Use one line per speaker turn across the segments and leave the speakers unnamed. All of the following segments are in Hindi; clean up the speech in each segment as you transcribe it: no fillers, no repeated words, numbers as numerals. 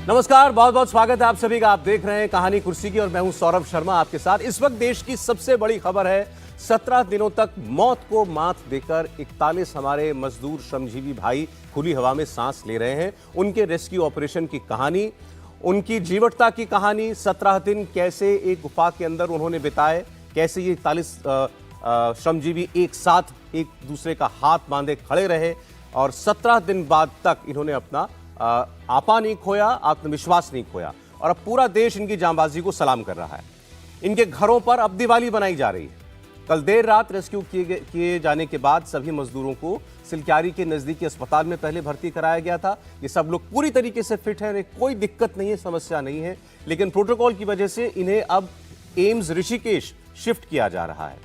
नमस्कार, बहुत बहुत स्वागत है आप सभी का। आप देख रहे हैं कहानी कुर्सी की और मैं हूं सौरभ शर्मा आपके साथ। इस वक्त देश की सबसे बड़ी खबर है, 17 दिनों तक मौत को मात देकर 41 हमारे मजदूर श्रमजीवी भाई खुली हवा में सांस ले रहे हैं। उनके रेस्क्यू ऑपरेशन की कहानी, उनकी जीवटता की कहानी, 17 दिन कैसे एक गुफा के अंदर उन्होंने बिताए, कैसे ये 41 श्रमजीवी एक साथ एक दूसरे का हाथ बांधे खड़े रहे और 17 दिन बाद तक इन्होंने अपना आपा नहीं खोया, आत्मविश्वास नहीं खोया और अब पूरा देश इनकी जांबाजी को सलाम कर रहा है। इनके घरों पर अब दिवाली बनाई जा रही है। कल देर रात रेस्क्यू किए जाने के बाद सभी मजदूरों को सिलक्यारी के नजदीकी अस्पताल में पहले भर्ती कराया गया था। ये सब लोग पूरी तरीके से फिट हैं, कोई दिक्कत नहीं है, समस्या नहीं है, लेकिन प्रोटोकॉल की वजह से इन्हें अब एम्स ऋषिकेश शिफ्ट किया जा रहा है।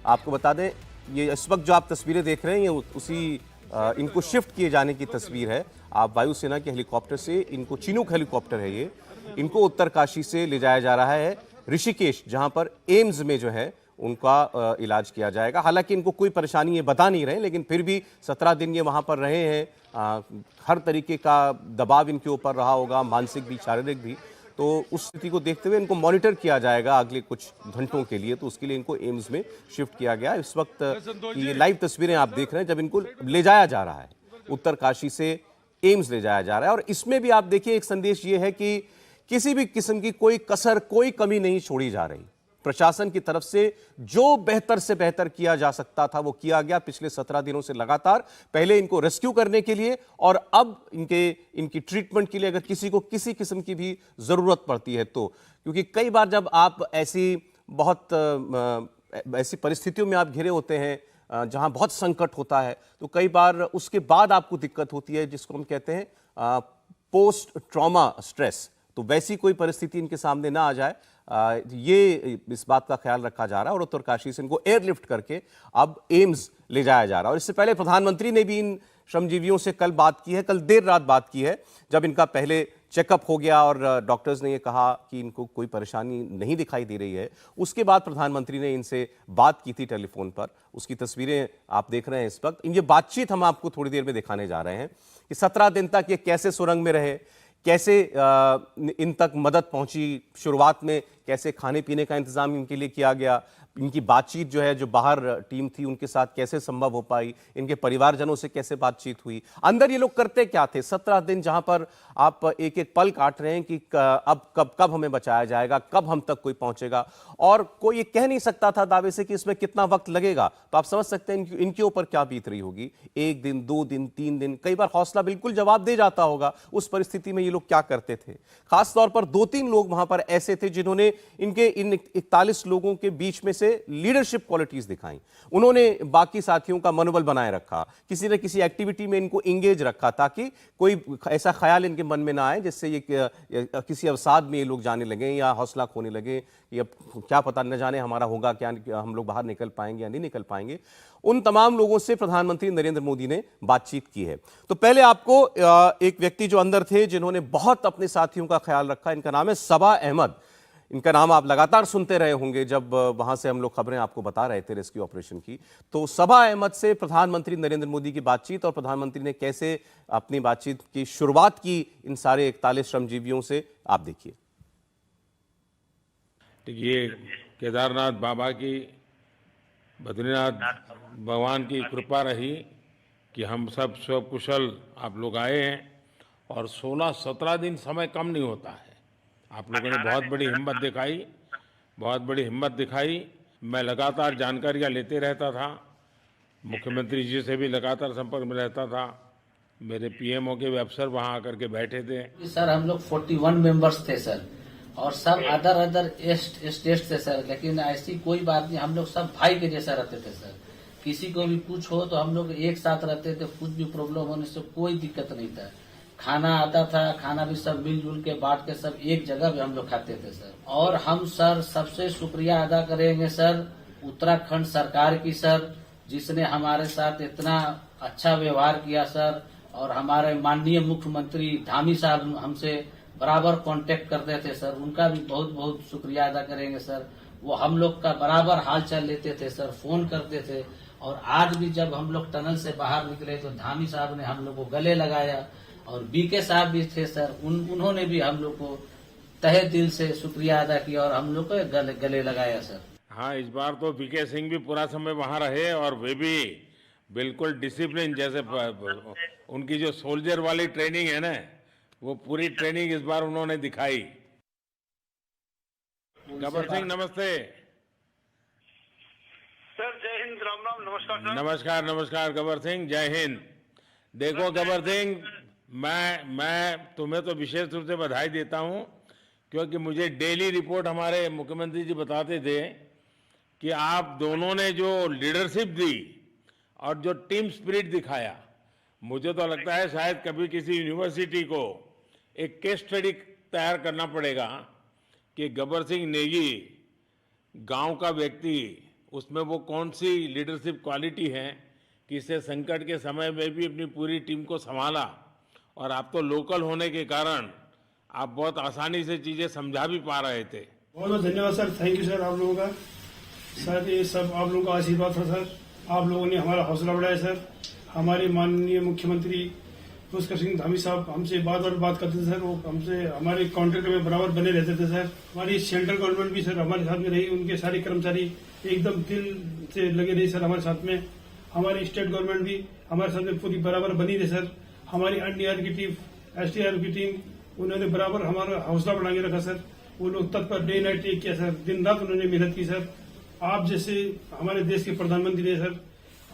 आपको बता दें, ये इस वक्त जो आप तस्वीरें देख रहे हैं ये उसी इनको शिफ्ट किए जाने की तस्वीर है। आप वायुसेना के हेलीकॉप्टर से, इनको चिनूक हेलीकॉप्टर है ये, इनको उत्तरकाशी से ले जाया जा रहा है ऋषिकेश, जहां पर एम्स में जो है उनका इलाज किया जाएगा। हालांकि इनको कोई परेशानी ये बता नहीं रहे, लेकिन फिर भी 17 दिन ये वहां पर रहे हैं। हर तरीके का दबाव इनके ऊपर रहा होगा, मानसिक भी, शारीरिक भी। तो उस स्थिति को देखते हुए इनको मॉनिटर किया जाएगा अगले कुछ घंटों के लिए, तो उसके लिए इनको एम्स में शिफ्ट किया गया। इस वक्त ये लाइव तस्वीरें आप देख रहे हैं जब इनको ले जाया जा रहा है, उत्तरकाशी से एम्स ले जाया जा रहा है। और इसमें भी आप देखिए एक संदेश ये है कि किसी भी किस्म की कोई कसर, कोई कमी नहीं छोड़ी जा रही। प्रशासन की तरफ से जो बेहतर से बेहतर किया जा सकता था वो किया गया पिछले 17 दिनों से लगातार। पहले इनको रेस्क्यू करने के लिए और अब इनकी ट्रीटमेंट के लिए अगर किसी को किसी किस्म की भी जरूरत पड़ती है तो, क्योंकि कई बार जब आप ऐसी परिस्थितियों में आप घिरे होते हैं जहां बहुत संकट होता है, तो कई बार उसके बाद आपको दिक्कत होती है, जिसको हम कहते हैं पोस्ट ट्रॉमा स्ट्रेस। तो वैसी कोई परिस्थिति इनके सामने ना आ जाए, ये इस बात का ख्याल रखा जा रहा है और उत्तरकाशी से इनको एयरलिफ्ट करके अब एम्स ले जाया जा रहा है। और इससे पहले प्रधानमंत्री ने भी इन श्रमजीवियों से कल बात की है, कल देर रात बात की है, जब इनका पहले चेकअप हो गया और डॉक्टर्स ने ये कहा कि इनको कोई परेशानी नहीं दिखाई दे रही है। उसके बाद प्रधानमंत्री ने इनसे बात की थी टेलीफोन पर, उसकी तस्वीरें आप देख रहे हैं इस वक्त। ये बातचीत हम आपको थोड़ी देर में दिखाने जा रहे हैं कि 17 दिन तक ये कैसे सुरंग में रहे, कैसे इन तक मदद पहुंची, शुरुआत में कैसे खाने पीने का इंतजाम इनके लिए किया गया, इनकी बातचीत जो है, जो बाहर टीम थी उनके साथ कैसे संभव हो पाई, इनके परिवारजनों से कैसे बातचीत हुई, अंदर ये लोग करते क्या थे। 17 दिन जहां पर आप एक एक पल काट रहे हैं कि अब कब हमें बचाया जाएगा, कब हम तक कोई पहुंचेगा, और कोई ये कह नहीं सकता था दावे से कि इसमें कितना वक्त लगेगा। तो आप समझ सकते हैं इनके ऊपर क्या बीत रही होगी। 1 दिन, 2 दिन, 3 दिन, कई बार हौसला बिल्कुल जवाब दे जाता होगा। उस परिस्थिति में ये लोग क्या करते थे। खासतौर पर 2-3 लोग वहां पर ऐसे थे जिन्होंने इन 41 लोगों के बीच में से लीडरशिप क्वालिटीज दिखाई। उन्होंने बाकी साथियों का मनोबल बनाए रखा, किसी न किसी एक्टिविटी में इनको इंगेज रखा, ताकि कोई ऐसा ख्याल इनके मन में ना आए जिससे ये किसी अवसाद में ये लोग जाने लगे या हौसला खोने लगे, या क्या पता न जाने हमारा होगा क्या, हम लोग बाहर निकल पाएंगे या नहीं निकल पाएंगे। उन तमाम लोगों से प्रधानमंत्री नरेंद्र मोदी ने बातचीत की है। तो पहले आपको एक व्यक्ति जो अंदर थे, जिन्होंने बहुत अपने साथियों का ख्याल रखा, इनका नाम है सबा अहमद। इनका नाम आप लगातार सुनते रहे होंगे जब वहां से हम लोग खबरें आपको बता रहे थे रेस्क्यू ऑपरेशन की। तो सबा अहमद से प्रधानमंत्री नरेंद्र मोदी की बातचीत और प्रधानमंत्री ने कैसे अपनी बातचीत की शुरुआत की इन सारे 41 श्रमजीवियों से, आप देखिए।
ये केदारनाथ बाबा की, बद्रीनाथ भगवान की कृपा रही कि हम सब कुशल आप लोग आए हैं, और 16-17 दिन समय कम नहीं होता है। आप लोगों ने बहुत बड़ी हिम्मत दिखाई। मैं लगातार जानकारियां लेते रहता था, मुख्यमंत्री जी से भी लगातार संपर्क में रहता था, मेरे पीएमओ के भी अफसर वहां आकर के बैठे थे।
सर हम लोग 41 मेंबर्स थे सर, और सब अदर स्टेट से सर, लेकिन ऐसी कोई बात नहीं, हम लोग सब भाई के जैसा रहते थे सर। किसी को भी कुछ हो तो हम लोग एक साथ रहते थे, कुछ भी प्रॉब्लम होने से कोई दिक्कत नहीं था। खाना आता था, खाना भी सब मिलजुल के बांट के सब एक जगह पे हम लोग खाते थे सर। और हम सर सबसे शुक्रिया अदा करेंगे सर उत्तराखंड सरकार की सर, जिसने हमारे साथ इतना अच्छा व्यवहार किया सर। और हमारे माननीय मुख्यमंत्री धामी साहब हमसे बराबर कांटेक्ट करते थे सर, उनका भी बहुत बहुत शुक्रिया अदा करेंगे सर। वो हम लोग का बराबर हाल चाल लेते थे सर, फोन करते थे। और आज भी जब हम लोग टनल से बाहर निकले तो धामी साहब ने हम लोग को गले लगाया, और बीके साहब भी थे सर, उन्होंने भी हम लोग को तहे दिल से शुक्रिया अदा किया और हम लोग को गले लगाया सर।
हाँ, इस बार तो बीके सिंह भी पूरा समय वहां रहे और वे भी बिल्कुल डिसिप्लिन, जैसे उनकी जो सोल्जर वाली ट्रेनिंग है ना, वो पूरी ट्रेनिंग इस बार उन्होंने दिखाई। गब्बर सिंह नमस्ते।
सर जय हिंद, राम राम, नमस्कार सर।
नमस्कार नमस्कार गब्बर सिंह, जय हिंद। देखो गब्बर सिंह, मैं तुम्हें तो विशेष रूप से बधाई देता हूं, क्योंकि मुझे डेली रिपोर्ट हमारे मुख्यमंत्री जी बताते थे कि आप दोनों ने जो लीडरशिप दी और जो टीम स्पिरिट दिखाया, मुझे तो लगता है शायद कभी किसी यूनिवर्सिटी को एक केस स्टडी तैयार करना पड़ेगा कि गब्बर सिंह नेगी गांव का व्यक्ति, उसमें वो कौन सी लीडरशिप क्वालिटी है कि इससे संकट के समय में भी अपनी पूरी टीम को संभाला। और आप तो लोकल होने के कारण आप बहुत आसानी से चीजें समझा भी पा रहे थे।
बहुत बहुत धन्यवाद सर, थैंक यू सर आप लोगों का। सर ये सब आप लोगों का आशीर्वाद था सर, आप लोगों ने हमारा हौसला बढ़ाया सर। हमारे माननीय मुख्यमंत्री पुष्कर सिंह धामी साहब हमसे बात करते थे सर, वो हमसे हमारे कॉन्ट्रैक्ट में बराबर बने रहते थे सर। हमारी सेंट्रल गवर्नमेंट भी सर हमारे साथ में रही, उनके सारे कर्मचारी एकदम दिल से लगे रहे सर हमारे साथ में। हमारी स्टेट गवर्नमेंट भी हमारे साथ में पूरी बराबर बनी रही सर। हमारी एनडीआर की टीम, एसडीआर की टीम, उन्होंने बराबर हमारा हौसला बढ़ा के रखा सर। वो लोग तत्पर डे नाइट एक किया सर, दिन रात उन्होंने मेहनत की सर। आप जैसे हमारे देश के प्रधानमंत्री है सर,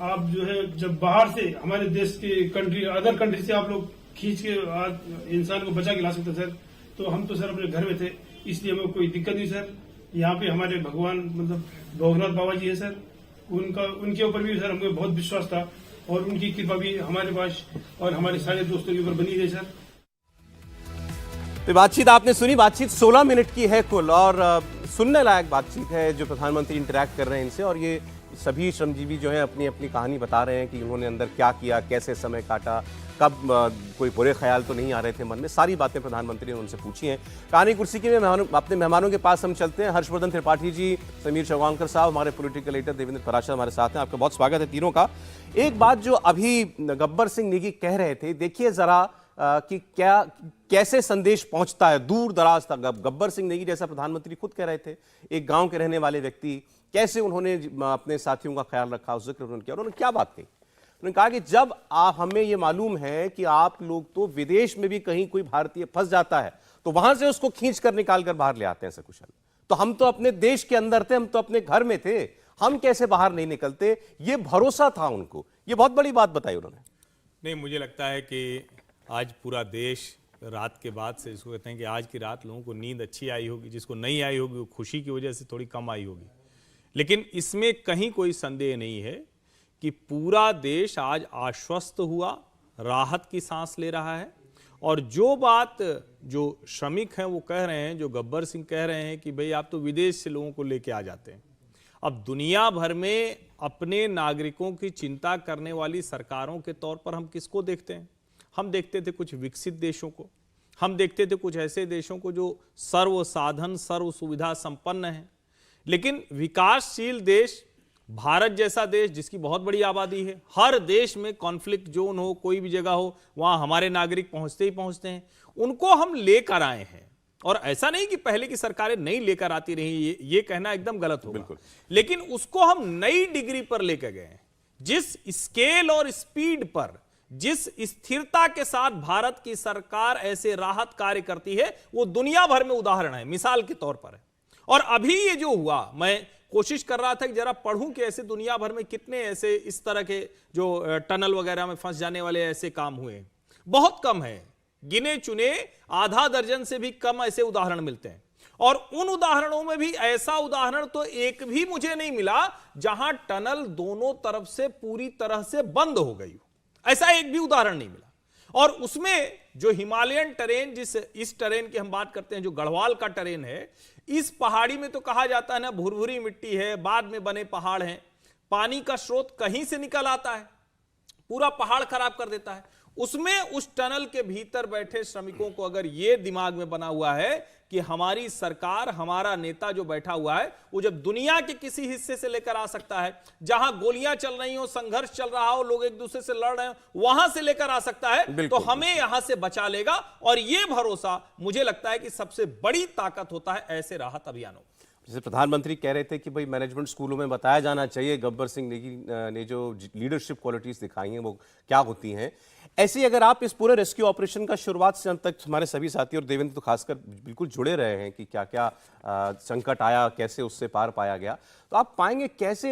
आप जो है जब बाहर से हमारे देश के अदर कंट्री से आप लोग खींच के इंसान को बचा के ला सकते सर, तो हम तो सर अपने घर में थे, इसलिए हमें कोई दिक्कत नहीं सर। यहाँ पे हमारे भगवान मतलब भोगनाथ बाबा जी है सर, उनके ऊपर भी सर हमें बहुत विश्वास था और उनकी कृपा भी हमारे पास और हमारे सारे दोस्तों के ऊपर बनी रही सर।
तो बातचीत आपने सुनी, बातचीत 16 मिनट की है कुल और सुनने लायक बातचीत है जो प्रधानमंत्री इंटरैक्ट कर रहे हैं इनसे। और ये सभी श्रमजीवी जो हैं अपनी अपनी कहानी बता रहे हैं कि उन्होंने अंदर क्या किया, कैसे समय काटा, कब कोई बुरे ख्याल तो नहीं आ रहे थे मन में। सारी बातें प्रधानमंत्री ने उनसे पूछी हैं। कहानी कुर्सी के में अपने मेहमानों के पास हम चलते हैं। हर्षवर्धन त्रिपाठी जी, समीर चौगानकर साहब, हमारे पॉलिटिकल एडिटर देवेंद्र पराशर हमारे साथ हैं। आपका बहुत स्वागत है तीनों का। एक बात जो अभी गब्बर सिंह नेगी कह रहे थे, देखिए जरा कि क्या कैसे संदेश पहुंचता है दूर दराज तक। गब्बर सिंह नेगी जैसा प्रधानमंत्री खुद कह रहे थे, एक गांव के रहने वाले व्यक्ति, कैसे उन्होंने अपने साथियों का ख्याल रखा, उस जिक्र उन्होंने किया। उन्होंने क्या बात कही? उन्होंने कहा कि जब आप, हमें ये मालूम है कि आप लोग तो विदेश में भी कहीं कोई भारतीय फंस जाता है तो वहां से उसको खींच कर निकाल कर बाहर ले आते हैं सकुशल, तो हम तो अपने देश के अंदर थे, हम तो अपने घर में थे, हम कैसे बाहर नहीं निकलते। ये भरोसा था उनको, ये बहुत बड़ी बात बताई उन्होंने।
नहीं, मुझे लगता है कि आज पूरा देश रात के बाद से, इसको कहते हैं कि आज की रात लोगों को नींद अच्छी आई होगी, जिसको नहीं आई होगी वो खुशी की वजह से थोड़ी कम आई होगी। लेकिन इसमें कहीं कोई संदेह नहीं है कि पूरा देश आज आश्वस्त हुआ, राहत की सांस ले रहा है। और जो बात जो श्रमिक हैं वो कह रहे हैं, जो गब्बर सिंह कह रहे हैं कि भाई आप तो विदेश से लोगों को लेके आ जाते हैं। अब दुनिया भर में अपने नागरिकों की चिंता करने वाली सरकारों के तौर पर हम किसको देखते हैं? हम देखते थे कुछ विकसित देशों को, हम देखते थे कुछ ऐसे देशों को जो सर्व साधन सर्व सुविधा संपन्न है। लेकिन विकासशील देश, भारत जैसा देश जिसकी बहुत बड़ी आबादी है, हर देश में कॉन्फ्लिक्ट जोन हो, कोई भी जगह हो, वहां हमारे नागरिक पहुंचते ही पहुंचते हैं, उनको हम लेकर आए हैं। और ऐसा नहीं कि पहले की सरकारें नहीं लेकर आती रही, ये कहना एकदम गलत होगा, लेकिन उसको हम नई डिग्री पर लेकर गए हैं। जिस स्केल और स्पीड पर, जिस स्थिरता के साथ भारत की सरकार ऐसे राहत कार्य करती है, वो दुनिया भर में उदाहरण है, मिसाल के तौर पर है। और अभी ये जो हुआ, मैं कोशिश कर रहा था कि जरा पढ़ूं कि ऐसे दुनिया भर में कितने ऐसे इस तरह के जो टनल वगैरह में फंस जाने वाले ऐसे काम हुए हैं। बहुत कम है, गिने चुने आधा दर्जन से भी कम ऐसे उदाहरण मिलते हैं। और उन उदाहरणों में भी ऐसा उदाहरण तो एक भी मुझे नहीं मिला जहां टनल दोनों तरफ से पूरी तरह से बंद हो गई हो, ऐसा एक भी उदाहरण नहीं मिला। और उसमें जो हिमालयन टेरेन, इस टेरेन की हम बात करते हैं, जो गढ़वाल का टेरेन है, इस पहाड़ी में तो कहा जाता है ना भुरभुरी मिट्टी है, बाद में बने पहाड़ हैं, पानी का स्रोत कहीं से निकल आता है, पूरा पहाड़ खराब कर देता है। उसमें उस टनल के भीतर बैठे श्रमिकों को अगर यह दिमाग में बना हुआ है कि हमारी सरकार, हमारा नेता जो बैठा हुआ है, वो जब दुनिया के किसी हिस्से से लेकर आ सकता है, जहां गोलियां चल रही हो, संघर्ष चल रहा हो, लोग एक दूसरे से लड़ रहे हो, वहां से लेकर आ सकता है, तो हमें यहां से बचा लेगा। और यह भरोसा मुझे लगता है कि सबसे बड़ी ताकत होता है ऐसे राहत अभियानों।
जैसे प्रधानमंत्री कह रहे थे कि भाई मैनेजमेंट स्कूलों में बताया जाना चाहिए गब्बर सिंह नेगी ने जो लीडरशिप क्वालिटीज दिखाई हैं वो क्या होती हैं। ऐसे ही अगर आप इस पूरे रेस्क्यू ऑपरेशन का शुरुआत से अंत तक, हमारे सभी साथी और देवेंद्र तो खासकर बिल्कुल जुड़े रहे हैं कि क्या क्या संकट आया, कैसे उससे पार पाया गया, तो आप पाएंगे कैसे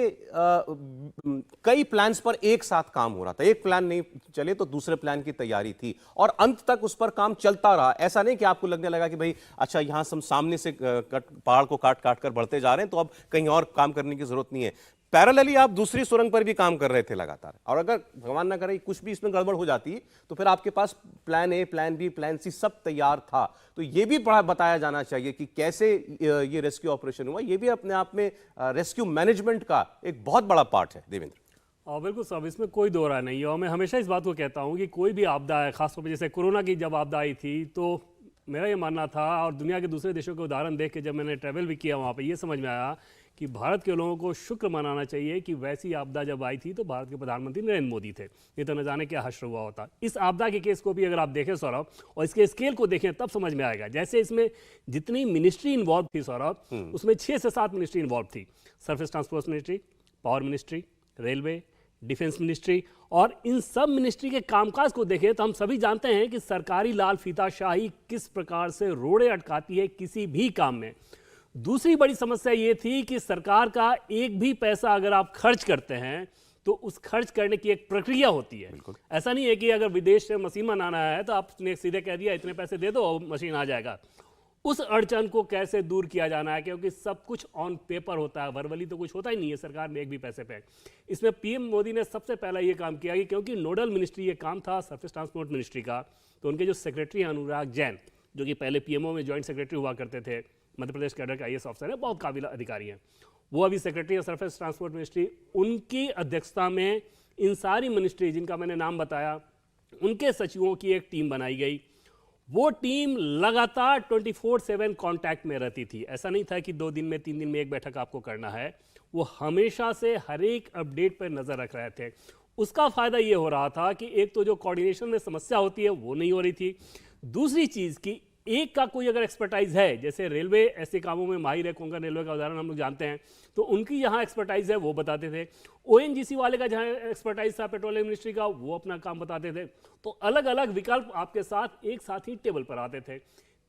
कई प्लान्स पर एक साथ काम हो रहा था। एक प्लान नहीं चले तो दूसरे प्लान की तैयारी थी और अंत तक उस पर काम चलता रहा। ऐसा नहीं कि आपको लगने लगा कि भाई अच्छा यहां हम सामने से पहाड़ को काट काट कर बढ़ते जा रहे हैं तो अब कहीं और काम करने की जरूरत नहीं है। पैरेलली आप दूसरी सुरंग पर भी काम कर रहे थे लगातार, और अगर भगवान ना करे कुछ भी इसमें गड़बड़ हो जाती तो फिर आपके पास plan A, plan B, plan C सब तैयार था। तो ये भी बड़ा बताया जाना चाहिए कि कैसे ये रेस्क्यू ऑपरेशन हुआ। ये भी अपने आप में रेस्क्यू मैनेजमेंट का एक बहुत बड़ा पार्ट है। देवेंद्र।
बिल्कुल साहब, इसमें कोई दो राय नहीं है और मैं हमेशा इस बात को कहता हूँ कि कोई भी आपदा है, खासतौर पर जैसे कोरोना की जब आपदा आई थी, तो मेरा ये मानना था और दुनिया के दूसरे देशों के उदाहरण देख के जब मैंने ट्रैवल भी किया वहाँ पे ये समझ में आया कि भारत के लोगों को शुक्र मनाना चाहिए कि वैसी आपदा जब आई थी तो भारत के प्रधानमंत्री नरेंद्र मोदी थे, नहीं तो न जाने क्या हश्र हुआ होता। इस आपदा के केस को भी अगर आप देखें सौरभ और इसके स्केल को देखें तब समझ में आएगा। जैसे इसमें जितनी मिनिस्ट्री इन्वॉल्व थी सौरभ, उसमें 6 से 7 मिनिस्ट्री इन्वॉल्व थी। Surface transport ministry, power ministry, railway, defence ministry, और इन सब मिनिस्ट्री के कामकाज को देखें तो हम सभी जानते हैं कि सरकारी लाल फीताशाही किस प्रकार से रोड़े अटकाती है किसी भी काम में। दूसरी बड़ी समस्या ये थी कि सरकार का एक भी पैसा अगर आप खर्च करते हैं तो उस खर्च करने की एक प्रक्रिया होती है। ऐसा नहीं है कि अगर विदेश से मशीन मंगाना है तो आपने सीधे कह दिया इतने पैसे दे दो और मशीन आ जाएगा। उस अड़चन को कैसे दूर किया जाना है, क्योंकि सब कुछ ऑन पेपर होता है, वर्बली तो कुछ होता ही नहीं है सरकार में एक भी पैसे पे। इसमें पीएम मोदी ने सबसे पहला ये काम किया कि क्योंकि नोडल मिनिस्ट्री ये काम था सरफेस ट्रांसपोर्ट मिनिस्ट्री का, तो उनके जो सेक्रेटरी हैं अनुराग जैन, जो कि पहले पीएमओ में ज्वाइंट सेक्रेटरी हुआ करते थे, मध्य प्रदेश कैडर का IAS ऑफिसर है, बहुत काबिल अधिकारी हैं, वो अभी सेक्रेटरी है सरफेस ट्रांसपोर्ट मिनिस्ट्री। उनकी अध्यक्षता में इन सारी मिनिस्ट्री जिनका मैंने नाम बताया, उनके सचिवों की एक टीम बनाई गई। वो टीम लगातार 24/7 कांटेक्ट में रहती थी। ऐसा नहीं था कि 2 दिन में 3 दिन में एक बैठक आपको करना है, वो हमेशा से हर एक अपडेट पर नजर रख रहे थे। उसका फायदा ये हो रहा था कि एक तो जो कोऑर्डिनेशन में समस्या होती है वो नहीं हो रही थी, दूसरी चीज की एक का कोई अगर एक्सपर्टाइज है, जैसे रेलवे ऐसे कामों में माहिर है, कोंकण रेलवे का उदाहरण हम लोग जानते हैं, तो उनकी जहां एक्सपर्टाइज है वो बताते थे। ONGC वाले का जहां एक्सपर्टाइज था पेट्रोलियम मिनिस्ट्री का, वो अपना काम बताते थे। तो अलग अलग विकल्प आपके साथ एक साथ ही टेबल पर आते थे।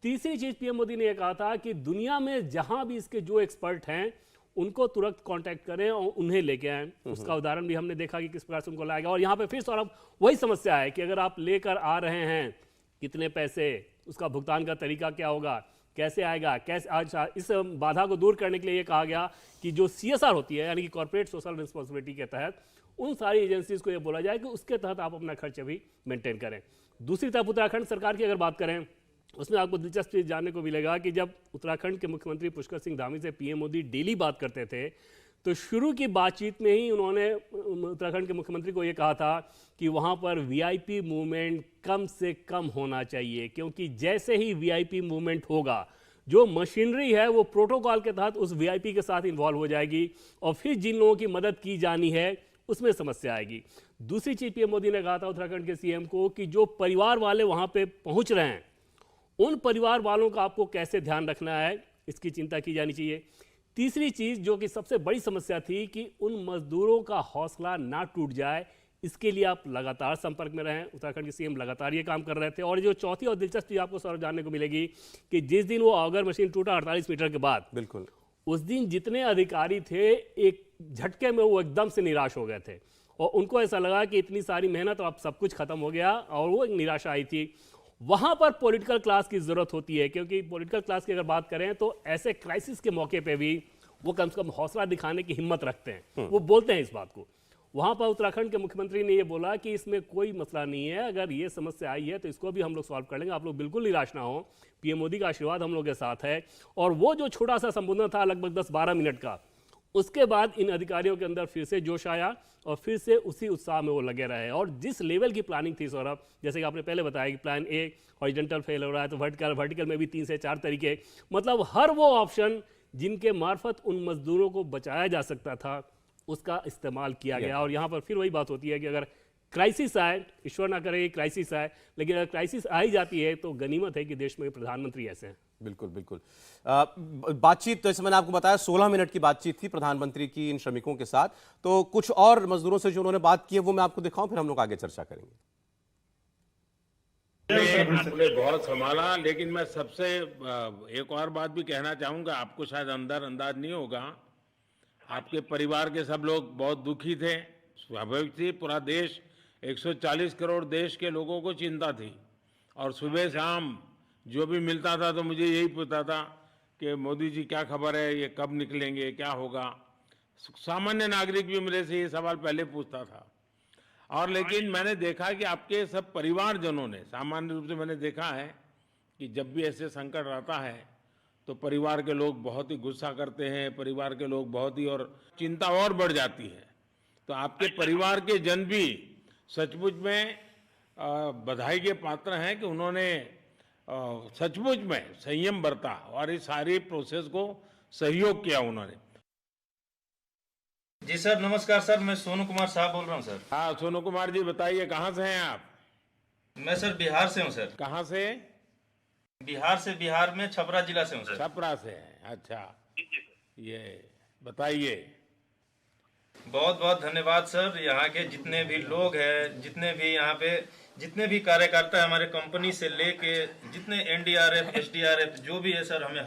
तीसरी चीज पीएम मोदी ने यह कहा था कि दुनिया में जहां भी इसके जो एक्सपर्ट हैं उनको तुरंत कांटेक्ट करें और उन्हें लेके आए। उसका उदाहरण भी हमने देखा कि किस प्रकार से उनको लाया गया। और यहाँ पे फिर सौरभ वही समस्या है कि अगर आप लेकर आ रहे हैं कितने पैसे, उसका भुगतान का तरीका क्या होगा, कैसे आएगा, कैसे। अच्छा, इस बाधा को दूर करने के लिए ये कहा गया कि जो CSR होती है यानी कि कॉर्पोरेट सोशल रिस्पॉन्सिबिलिटी के तहत उन सारी एजेंसीज को ये बोला जाए कि उसके तहत आप अपना खर्च भी मेंटेन करें। दूसरी तरफ उत्तराखंड सरकार की अगर बात करें, उसमें आपको दिलचस्प चीज जानने को मिलेगा कि जब उत्तराखंड के मुख्यमंत्री पुष्कर सिंह धामी से पीएम मोदी डेली बात करते थे, तो शुरू की बातचीत में ही उन्होंने उत्तराखंड के मुख्यमंत्री को ये कहा था कि वहाँ पर VIP मूवमेंट कम से कम होना चाहिए, क्योंकि जैसे ही VIP मूवमेंट होगा, जो मशीनरी है वो प्रोटोकॉल के तहत उस VIP के साथ इन्वॉल्व हो जाएगी और फिर जिन लोगों की मदद की जानी है उसमें समस्या आएगी। दूसरी चीज पीएम मोदी ने कहा था उत्तराखंड के CM को कि जो परिवार वाले वहाँ पे पहुँच रहे हैं, उन परिवार वालों का आपको कैसे ध्यान रखना है, इसकी चिंता की जानी चाहिए। तीसरी चीज जो कि सबसे बड़ी समस्या थी कि उन मजदूरों का हौसला ना टूट जाए, इसके लिए आप लगातार संपर्क में रहें। उत्तराखंड के CM लगातार ये काम कर रहे थे। और जो चौथी और दिलचस्प चीज आपको सर जानने को मिलेगी कि जिस दिन वो ऑगर मशीन टूटा 48 मीटर के बाद, बिल्कुल उस दिन जितने अधिकारी थे एक झटके में वो एकदम से निराश हो गए थे और उनको ऐसा लगा कि इतनी सारी मेहनत और अब सब कुछ खत्म हो गया, और वो एक निराशा आई थी। वहां पर पॉलिटिकल क्लास की जरूरत होती है, क्योंकि पॉलिटिकल क्लास की अगर बात करें तो ऐसे क्राइसिस के मौके पे भी वो कम से कम हौसला दिखाने की हिम्मत रखते हैं, वो बोलते हैं इस बात को। वहां पर उत्तराखंड के मुख्यमंत्री ने ये बोला कि इसमें कोई मसला नहीं है, अगर ये समस्या आई है तो इसको भी हम लोग सॉल्व कर लेंगे, आप लोग बिल्कुल निराश ना हो, पीएम मोदी का आशीर्वाद हम लोग के साथ है। और वो जो छोटा सा संबोधन था लगभग 10-12 मिनट का, उसके बाद इन अधिकारियों के अंदर फिर से जोश आया और फिर से उसी उत्साह में वो लगे रहे। और जिस लेवल की प्लानिंग थी सौरभ, जैसे कि आपने पहले बताया कि प्लान ए हॉरिजॉन्टल फेल हो रहा है तो वर्टिकल में भी 3 से 4 तरीके, मतलब हर वो ऑप्शन जिनके मार्फत उन मजदूरों को बचाया जा सकता था उसका इस्तेमाल किया गया। और यहाँ पर फिर वही बात होती है कि अगर क्राइसिस आए, ईश्वर ना करे क्राइसिस आए, लेकिन अगर क्राइसिस आ ही जाती है तो गनीमत है कि देश में प्रधानमंत्री ऐसे हैं।
बिल्कुल बिल्कुल। बातचीत तो जैसे मैंने आपको बताया 16 मिनट की बातचीत थी प्रधानमंत्री की इन श्रमिकों के साथ। तो कुछ और मजदूरों से जो उन्होंने बात की है वो मैं आपको दिखाऊं, फिर हम लोग आगे चर्चा करेंगे।
आपने बहुत संभाला, लेकिन मैं सबसे एक और बात भी कहना चाहूंगा। आपको शायद अंदाज नहीं होगा, आपके परिवार के सब लोग बहुत दुखी थे, स्वाभाविक थी। पूरा देश 140 करोड़ देश के लोगों को चिंता थी और सुबह शाम जो भी मिलता था तो मुझे यही पूछता था कि मोदी जी क्या खबर है, ये कब निकलेंगे, क्या होगा। सामान्य नागरिक भी मेरे से ये सवाल पहले पूछता था। और लेकिन मैंने देखा कि आपके सब परिवारजनों ने, सामान्य रूप से मैंने देखा है कि जब भी ऐसे संकट आता है तो परिवार के लोग बहुत ही गुस्सा करते हैं, परिवार के लोग बहुत ही, और चिंता और बढ़ जाती है। तो आपके परिवार के जन भी सचमुच में बधाई के पात्र हैं कि उन्होंने सचमुच में संयम बरता और इस सारी प्रोसेस को सहयोग किया उन्होंने।
जी सर, नमस्कार सर, मैं सोनू कुमार साहब बोल रहा हूँ सर।
हाँ सोनू कुमार जी, बताइए कहाँ से हैं आप?
मैं सर बिहार से हूँ सर।
कहाँ से?
बिहार में छपरा जिला से हूँ सर।
छपरा से हैं, अच्छा। ये बताइए।
बहुत बहुत धन्यवाद सर। यहाँ के जितने भी लोग हैं, जितने भी यहाँ पे जितने भी कार्यकर्ता है हमारे कंपनी से लेके, जितने एनडीआरएफ एसडीआरएफ जो भी है सर, हमें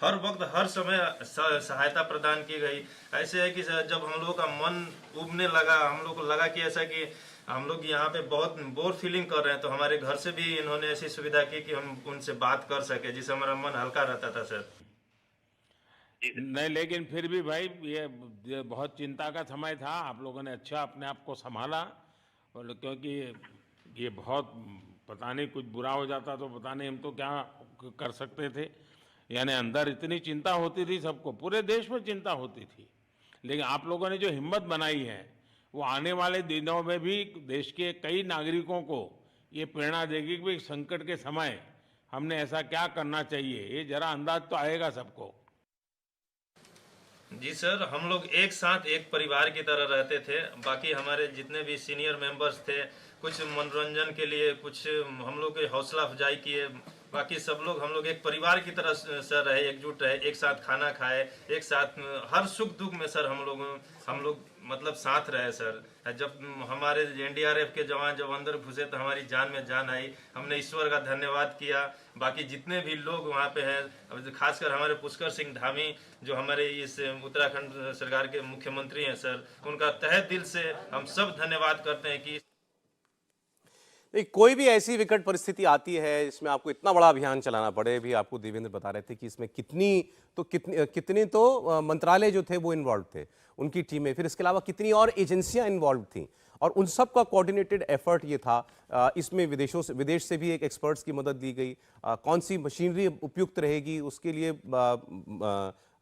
हर वक्त हर समय सहायता प्रदान की गई। ऐसे है कि सर जब हम लोगों का मन उबने लगा, हम लोग को लगा कि ऐसा कि हम लोग यहाँ पे बहुत बोर फीलिंग कर रहे हैं, तो हमारे घर से भी इन्होंने ऐसी सुविधा की कि हम उनसे बात कर सके, जिससे हमारा मन हल्का रहता था सर।
नहीं, लेकिन फिर भी भाई ये बहुत चिंता का समय था। आप लोगों ने अच्छा अपने आप को संभाला, और क्योंकि ये बहुत, पता नहीं कुछ बुरा हो जाता तो पता नहीं हम तो क्या कर सकते थे। यानी अंदर इतनी चिंता होती थी, सबको, पूरे देश में चिंता होती थी। लेकिन आप लोगों ने जो हिम्मत बनाई है वो आने वाले दिनों में भी देश के कई नागरिकों को ये प्रेरणा देगी कि भाई संकट के समय हमने ऐसा क्या करना चाहिए। ये जरा अंदाज तो आएगा सबको।
जी सर, हम लोग एक साथ एक परिवार की तरह रहते थे। बाकी हमारे जितने भी सीनियर मेंबर्स थे, कुछ मनोरंजन के लिए, कुछ हम लोग हौसला अफजाई किए। बाकी सब लोग, हम लोग एक परिवार की तरह सर रहे, एकजुट रहे, एक साथ खाना खाए, एक साथ हर सुख दुख में सर हम लोग मतलब साथ रहे सर। जब हमारे एनडीआरएफ के जवान जब अंदर घुसे तो हमारी जान में जान आई, हमने ईश्वर का धन्यवाद किया। बाकी जितने भी लोग वहाँ पे हैं, खासकर हमारे पुष्कर सिंह धामी जो हमारे इस उत्तराखंड सरकार के मुख्यमंत्री हैं सर, उनका तहे दिल से हम सब धन्यवाद करते हैं कि
कोई भी ऐसी विकट परिस्थिति आती है इसमें आपको इतना बड़ा अभियान चलाना पड़े। भी आपको देवेंद्र बता रहे थे कि इसमें कितनी तो मंत्रालय जो थे वो इन्वॉल्व थे, उनकी टीमें, फिर इसके अलावा कितनी और एजेंसियां इन्वॉल्व थीं, और उन सब का कोऑर्डिनेटेड एफर्ट ये था। इसमें विदेश से भी एक एक्सपर्ट्स की मदद ली गई। कौन सी मशीनरी उपयुक्त रहेगी उसके लिए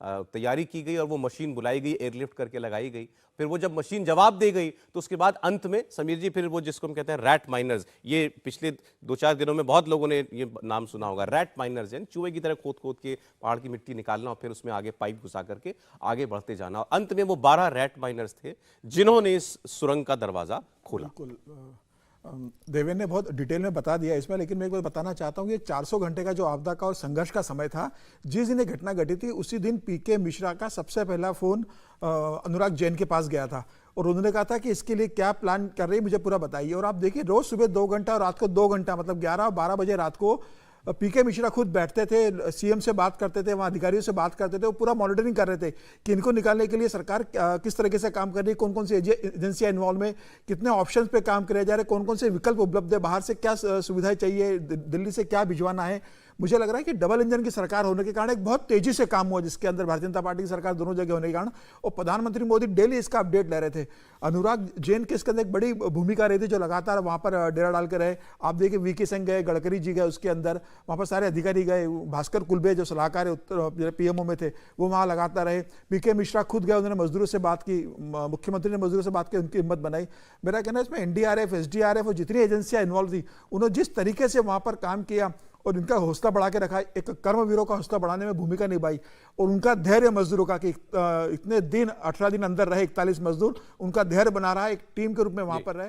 तैयारी की गई और वो मशीन बुलाई गई, एयरलिफ्ट करके लगाई गई। फिर वो जब मशीन जवाब दे गई तो उसके बाद अंत में समीर जी, फिर वो जिसको हम कहते हैं रैट माइनर्स, ये पिछले 2-4 दिनों में बहुत लोगों ने ये नाम सुना होगा। रैट माइनर्स यानी चूहे की तरह खोद के पहाड़ की मिट्टी निकालना और फिर उसमें आगे पाइप घुसा करके आगे बढ़ते जाना। और अंत में वो 12 रैट माइनर्स थे जिन्होंने इस सुरंग का दरवाजा खोला।
देवेंद्र ने बहुत डिटेल में बता दिया इसमें, लेकिन मैं एक बात बताना चाहता हूँ कि 400 घंटे का जो आपदा का और संघर्ष का समय था, जिस दिन ये घटना घटी थी उसी दिन पीके मिश्रा का सबसे पहला फोन अनुराग जैन के पास गया था और उन्होंने कहा था कि इसके लिए क्या प्लान कर रही है मुझे पूरा बताइए। और आप देखिए, रोज सुबह 2 घंटा और रात को 2 घंटा, मतलब 11 और 12 बजे रात को पीके मिश्रा खुद बैठते थे, सीएम से बात करते थे, वहाँ अधिकारियों से बात करते थे, वो पूरा मॉनिटरिंग कर रहे थे कि इनको निकालने के लिए सरकार किस तरीके से काम कर रही है, कौन कौन सी एजेंसियां इन्वॉल्व में, कितने ऑप्शंस पे काम करे जा रहे, कौन कौन से विकल्प उपलब्ध है, बाहर से क्या सुविधाएं चाहिए, दिल्ली से क्या भिजवाना है। मुझे लग रहा है कि डबल इंजन की सरकार होने के कारण एक बहुत तेजी से काम हुआ, जिसके अंदर भारतीय जनता पार्टी की सरकार दोनों जगह होने के कारण, और प्रधानमंत्री मोदी डेली इसका अपडेट ले रहे थे। अनुराग जैन के इसके अंदर एक बड़ी भूमिका रही थी, जो लगातार वहां पर डेरा डाल कर रहे। आप देखिए वीके सिंह गए, गडकरी जी गए, उसके अंदर वहां पर सारे अधिकारी गए, भास्कर कुलबे जो सलाहकार उत्तर पीएमओ में थे वो वहां लगातार रहे, पीके मिश्रा खुद गए, उन्होंने मजदूरों से बात की, मुख्यमंत्री ने मजदूरों से बात की, उनकी हिम्मत बनाई। मेरा कहना है इसमें एनडीआरएफ, एसडीआरएफ और जितनी एजेंसियां इन्वॉल्व थी, उन्होंने जिस तरीके से वहां पर काम किया और इनका हौसला बढ़ा के रखा, एक कर्मवीरों का हौसला बढ़ाने में भूमिका निभाई, और उनका धैर्य मजदूरों का कि इतने दिन 18 दिन अंदर रहे 41 मजदूर, उनका धैर्य बना रहा है, एक टीम के रूप में वहां पर रहे।